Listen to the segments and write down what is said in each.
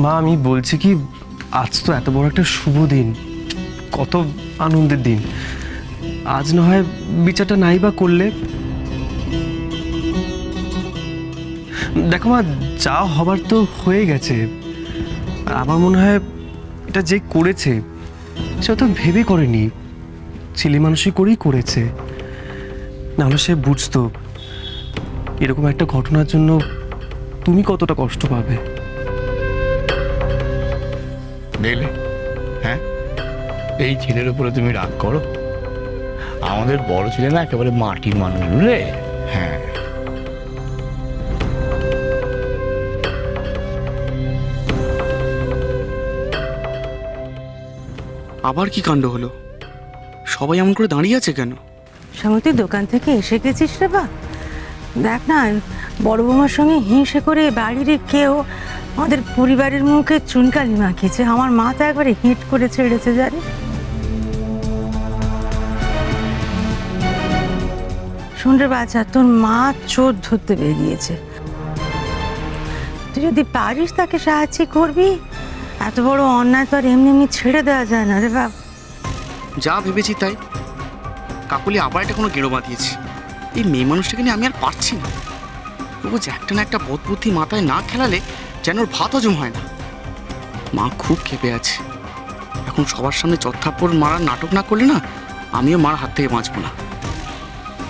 মা আমি বলছি কি, আজ তো এত বড় একটা শুভ দিন, কত আনন্দের দিন। আজ না হয় বিচারটা নাই বা করলে। দেখো মা, যা হবার তো হয়ে গেছে। আর আমার মনে হয় এটা যে করেছে সে তো ভেবে করেনি, ছেলে মানুষই করেই করেছে। নাহলে সে বুঝতো এরকম একটা ঘটনার জন্য তুমি কতটা কষ্ট পাবে। দেখলে, হ্যাঁ, এই ছেলের উপরে তুমি রাগ করো? আমাদের বড় ছেলে না একেবারে মাটির মানুষ, বুঝলে? হ্যাঁ, আবার কি কাণ্ড হলো? সবাই এমন করে দাঁড়িয়ে আছে কেন? সময় তুই দোকান থেকে এসে গেছিস রে বা? দেখ না, বড় বৌমার সঙ্গে হিংসে করে বাড়ির কেউ আমাদের পরিবারের মুখে চুনকালি মাখিয়েছে। আমার মা তো একবারে হিট করে ছেড়েছে জানি। শুন রে বাচ্চা, তোর মা চোর ধরতে বেরিয়েছে। তুই যদি পারিস তাকে সাহায্য করবি। এত বড় অন্যায় তো আর এমনি এমনি ছেড়ে দেওয়া যায় না রে বাপ। যা ভেবেছি তাই। কাকুলি আবার এটা কোনো গেরো বাঁধিয়েছি। এই মেয়ে মানুষটাকে নিয়ে আমি আর পারছি না। তবু যে একটা না একটা বোধবুদ্ধি মাথায় না খেলালে যেন ওর ভাত হজম হয় না। মা খুব ক্ষেপে আছে। এখন সবার সামনে চত্থাপ্পড় মারার নাটক না করলে না, আমিও মার হাত থেকে বাঁচবো না।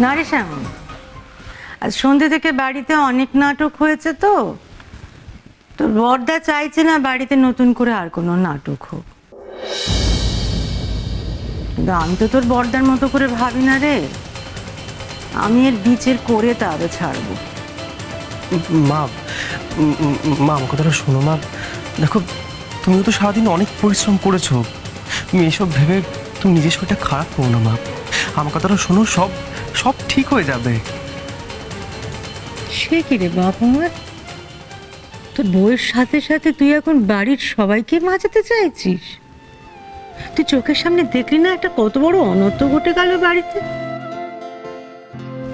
না রে শ্যামল, আজ সন্ধ্যে থেকে বাড়িতে অনেক নাটক হয়েছে তো। তোর বড়দা চাইছে না বাড়িতে নতুন করে আর কোনো নাটক হোক। কিন্তু আমি তো তোর বড়দার মতো করে ভাবি না রে। আমি এর বিচার করে তবে ছাড়বো। মা, মা আমার কথাটা শোনো মা। দেখো, তুমিও তো সারাদিন অনেক পরিশ্রম করেছো। তুমি এসব ভেবে তুমি নিজের শরীরটা খারাপ করো না মা। আমার কথাটা শোনো, সব সব ঠিক হয়ে যাবে। সে কি রে বাপ আমার, তোর বউয়ের সাথে সাথে তুই এখন বাড়ির সবাইকে বাঁচাতে চাইছিস? তুই চোখের সামনে দেখলি না একটা কত বড় অনর্থ ঘটে গেল বাড়িতে?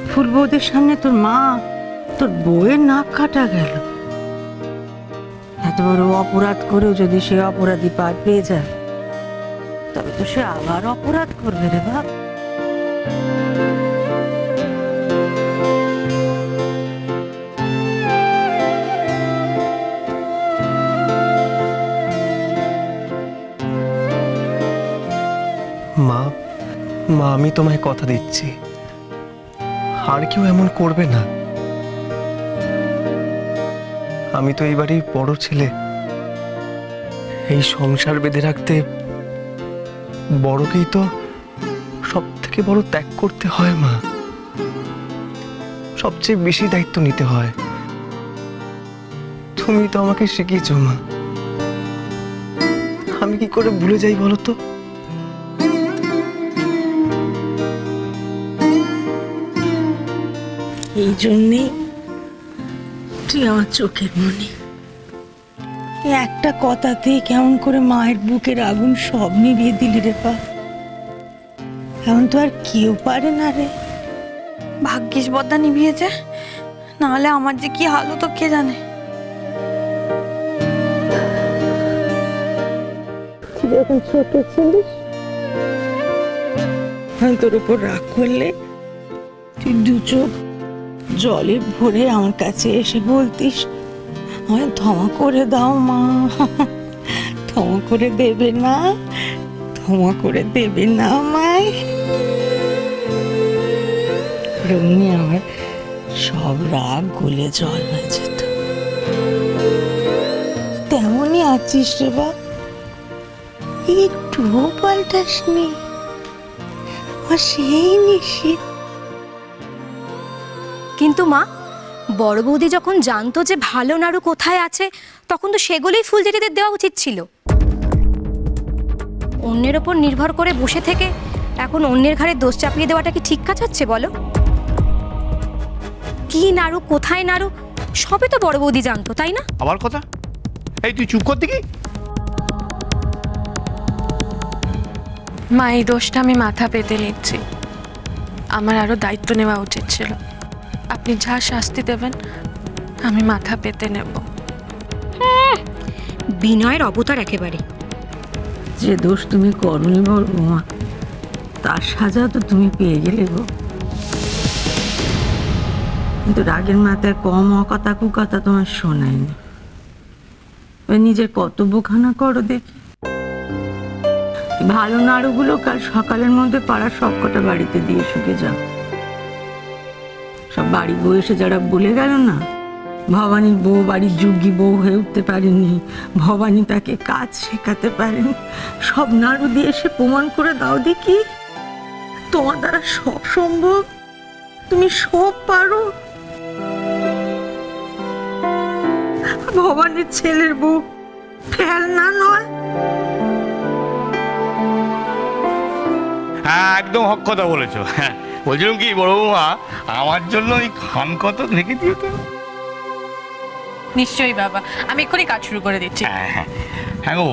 ফুল বৌদের সামনে তোর মা তোর বউয়ের নাক কাটা গেল। এত বড় অপরাধ করেও যদি সে অপরাধী পার পেয়ে যায়, তবে তো সে আবার অপরাধ করবে রে বাপ। মা, মা আমি তোমায় কথা দিচ্ছি, আর কেউ এমন করবে না। আমি তো এই বাড়ির বড় ছেলে। এই সংসার বেঁধে রাখতে বড়কেই তো সব থেকে বড় ত্যাগ করতে হয় মা। সবচেয়ে বেশি দায়িত্ব নিতে হয়। তুমি তো আমাকে শিখিয়েছো মা। আমি কি করে ভুলে যাই বলো তো? এই জন্যেই তুই আমার চোখের মনি। এই একটা কথাতেই কেমন করে মায়ের বুকের আগুন সব নিভিয়ে দিলি রে পা। এমন তো আর কেউ পারে না রে। ভাগ্যিস বদ্দা নিভিয়েছে, নাহলে আমার যে কি হাল হতো কে জানে। তুই যখন ছোট ছিলিস, আমি তোর উপর রাগ করলে তুই দু চোখ জলে ভরে আমার কাছে এসে বলতিস, আমায় ক্ষমা করে দাও মা। ক্ষমা করে দেবে না? ক্ষমা করে দেবে না আমায়? রুমি আমার সব রাগ গলে জল হয়ে যেত। তেমনই আছিস রে বাপ, একটুও পাল্টাসনি। আর সেই নিশিত কিন্তু মা, বড় বৌদি যখন জানতো যে ভালো নাড়ু কোথায় আছে, তখন তো সেগুলোই ফুলজেরিদের দেওয়া উচিত ছিল। অন্যের ওপর নির্ভর করে বসে থেকে এখন অন্যের ঘাড়ে দোষ চাপিয়ে দেওয়াটা কি ঠিক কাজ হচ্ছে বলো? কি নাড়ু কোথায় নাড়ু সবে তো বড় বৌদি জানতো, তাই না? আবার কথা? এই তুই চুপ করতে কি? মা, এই দোষটা আমি মাথা পেতে নিচ্ছি। আমার আরো দায়িত্ব নেওয়া উচিত ছিল। আপনি যা শাস্তি দেবেন আমি মাথা পেতে নেব। বিনয়ের অবতার একেবারে। যে দোষ তুমি করনি বড় বৌমা, তার সাজা তো তুমি পেয়ে গেলে গো। কিন্তু রাগের মাথায় কম অকথা কুকথা তোমার শোনায়নি। ওই নিজের কর্তব্যখানা করো দেখি। ভালো নাড়ুগুলো কাল সকালের মধ্যে পাড়ার সবকটা বাড়িতে দিয়ে শুকে যাও। সব বাড়ি বউ এসে যারা বলে গেল না, ভবানীর বউ বাড়ির যোগ্যী বউ হয়ে উঠতে পারেনি, ভবানী তাকে কাজ শেখাতে পারেনি, সব নাড়ু দিয়ে এসে প্রমাণ করে দাও দেখি তোমার দ্বারা সব সম্ভব, তুমি সব পারো। ভবানীর ছেলের বউ ফেল না নয়। হ্যাঁ, একদম হক কথা বলেছো। হ্যাঁ, বলছিলাম কি বড় বৌমা, আমার জন্য ওই খান কত রেখে দিও তো। নিশ্চয়ই বাবা, আমি এক্ষুনি কাজ শুরু করে দিচ্ছি। হ্যাঁ গো,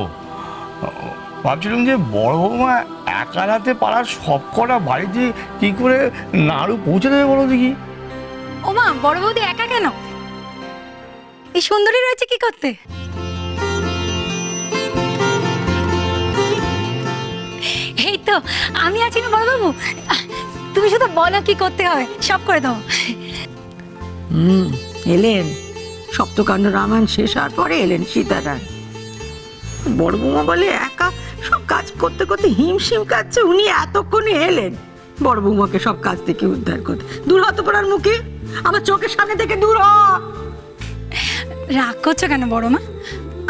ভাবছিলাম যে বড় বৌমা একা রাতে পাড়ার সব কটা বাড়িতে কি করে নাড়ু পৌঁছে দেবে বলো দেখি। ওমা, বড় বৌদি একা কেন? এই সুন্দরী রয়েছে কি করতে? এই তো আমি আছি না বড়বাবু, তুমি শুধু বলো কি করতে হবে, সব করে দাও। এলেন সপ্তকাণ্ড রামায়ণ শেষ হওয়ার পরে এলেন সীতারাম। বড় বৌমা বলে একা সব কাজ করতে করতে হিমশিম কাটছে, উনি এতক্ষণে এলেন বড় বৌমাকে সব কাজ থেকে উদ্ধার করতে। দূর হতে পারার মুখে, আমার চোখের সামনে থেকে দূর হ। রাগ করছো কেন বড় মা?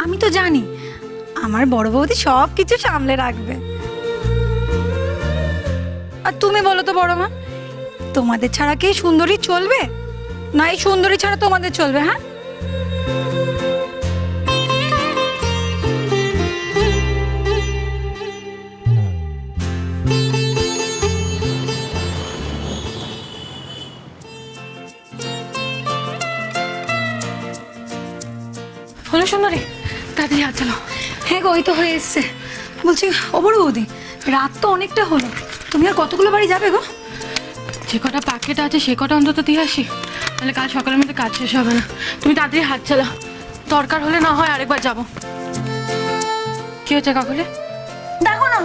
আমি তো জানি আমার বড় বৌদি সব কিছু সামলে রাখবে। আর তুমি বলো তো বড় মা, তোমাদের ছাড়া কি এই সুন্দরী চলবে, না এই সুন্দরী ছাড়া তোমাদের চলবে? হ্যাঁ, হলো সুন্দরী, তাড়াতাড়ি হাত চালাও। হ্যাঁ গো, ওই তো হয়ে এসছে। বলছি ও বড় বৌদি, রাত তো অনেকটা হলো, তুমি আর কতগুলো বাড়ি যাবে গো? যে কটা প্যাকেট আছে সে কটা অন্তত দিয়ে আসি, তাহলে কাল সকালের মধ্যে কাজ শেষ হবে না। তুমি তাড়াতাড়ি হাত চালাও, দরকার হলে না হয় আরেকবার যাবো। কি হচ্ছে কাকুলে? দেখো না,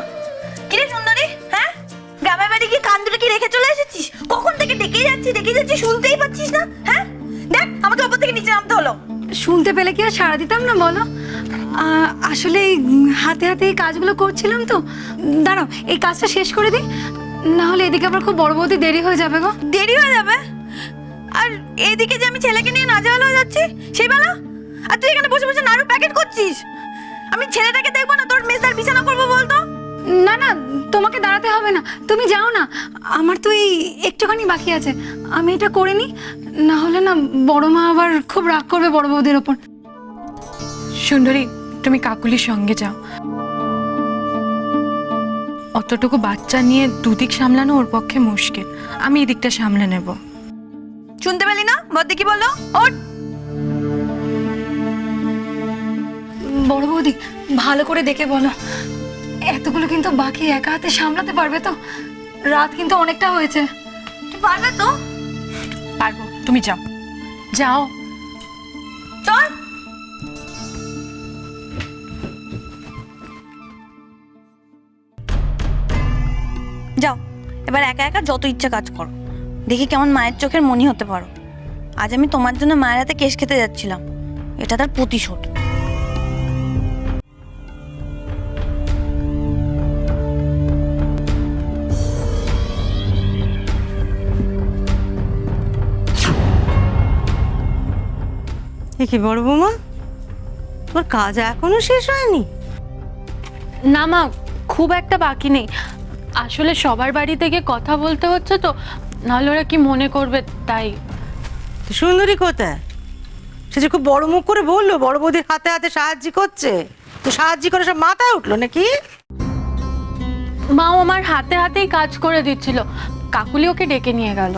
কিরে সুন্দরী, হ্যাঁ গ্রামের বাড়ি কি কান দুটো কি রেখে চলে এসেছিস? কখন থেকে ডেকে যাচ্ছি শুনতেই পাচ্ছিস না? হ্যাঁ দেখ, আমাকে ওপর থেকে নিচে নামতে হলো। শুনতে পেলে কি আর সাড়া দিতাম না বলো? আসলে এই হাতে হাতে এই কাজগুলো করছিলাম তো। দাঁড়াও, এই কাজটা শেষ করে দিই, না হলে এদিকে আবার খুব বড় বৌদি দেরি হয়ে যাবে গো। দেরি হয়ে যাবে? আর এদিকে যে আমি ছেলেকে নিয়ে নাজেহাল হয়ে যাচ্ছি সেই বেলা, আর তুই এখানে বসে বসে নাড়ু প্যাকেট করছিস। আমি ছেলেটাকে দেখবো না, তোর মেজদার বিছানা করবো বলতো? না না, তোমাকে দাঁড়াতে হবে না, তুমি যাও না। আমার তো এই একটুখানি বাকি আছে, আমি এটা করে নিই, না হলে না বড় মা আবার খুব রাগ করবে বড় বৌদির ওপর। সুন্দরী, তুমি কাকুলির সঙ্গে যাও। অতটুকু বাচ্চা নিয়ে দুদিক সামলানো ওর পক্ষে মুশকিল, আমি এদিকটা সামলে নেব। শুনতে পেলি না বদ্দি কি বললো? ওঠ। বড় বৌদি, ভালো করে দেখে বলো, এতগুলো কিন্তু বাকি একা হাতে সামলাতে পারবে তো? রাত কিন্তু অনেকটা হয়েছে। তুই পারবে তো? পারবো, তুমি যাও যাও। চল। যাও, এবার একা একা যত ইচ্ছা কাজ করো, দেখি কেমন মায়ের চোখের মনি হতে পারো। আজ আমি তোমার জন্য মায়ের হাতে কেশ খেতে যাচ্ছিলাম, এটা তার প্রতিশোধ। কি বড় বৌমা, তোর কাজ এখনো শেষ হয়নি? না মা, খুব একটা বাকি নেই, আসলে সবার বাড়ি থেকে কথা বলতে হচ্ছে তো, নাহলে ওরা কি মনে করবে তাই। সুন্দরী কোথায়? সে যে খুব বড় মুখ করে বললো বড় বৌদির হাতে হাতে সাহায্য করছে, তো সাহায্য করে সব মাথায় উঠলো নাকি? মাও আমার হাতে হাতেই কাজ করে দিচ্ছিল, কাকুলি ওকে ডেকে নিয়ে গেল।